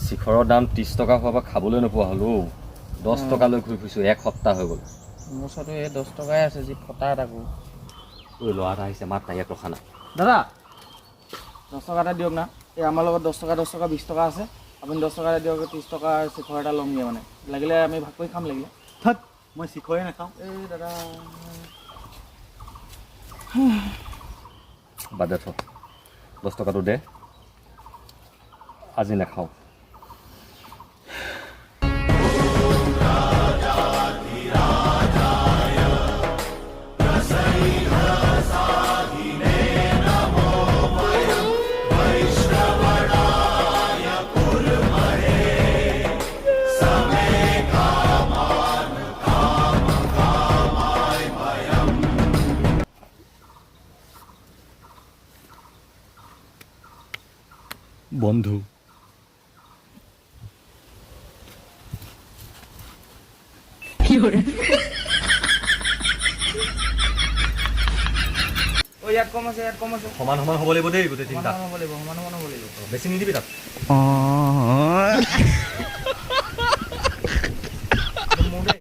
শিখৰৰ দাম 30 টকা হোৱাৰ পৰা খাবলৈ নোপোৱা হ'লো 10 টকালৈ ঘূৰি ফুৰিছোঁ এক সপ্তাহ হৈ গ'ল মোৰ ওচৰতো এই 10 টকাই আছে যি ফটা তাকো ঐ ল'ৰা এটা আহিছে মাত নাই ইয়াক ৰখা না দাদা 10 টকা এটা দিয়ক না এই আমাৰ লগত 10 টকা 20 টকা আছে আপুনি 10 টকা এটা দিয়ক 30 টকা শিখৰ এটা ল'মগৈ মানে লাগিলে আমি ভাগ কৰি খাম লাগিলে থাক মই শিখৰে নাখাওঁ এই দাদা বাদ দে থ 10 টকাটো দে আজি নাখাওঁ বন্ধু ইয়াত কম আছে সমান সমান হ'ব লাগিব দেই গোটেই তিনিটা সমান হ'ব লাগিব বেছি নিদিবি তাত অঁ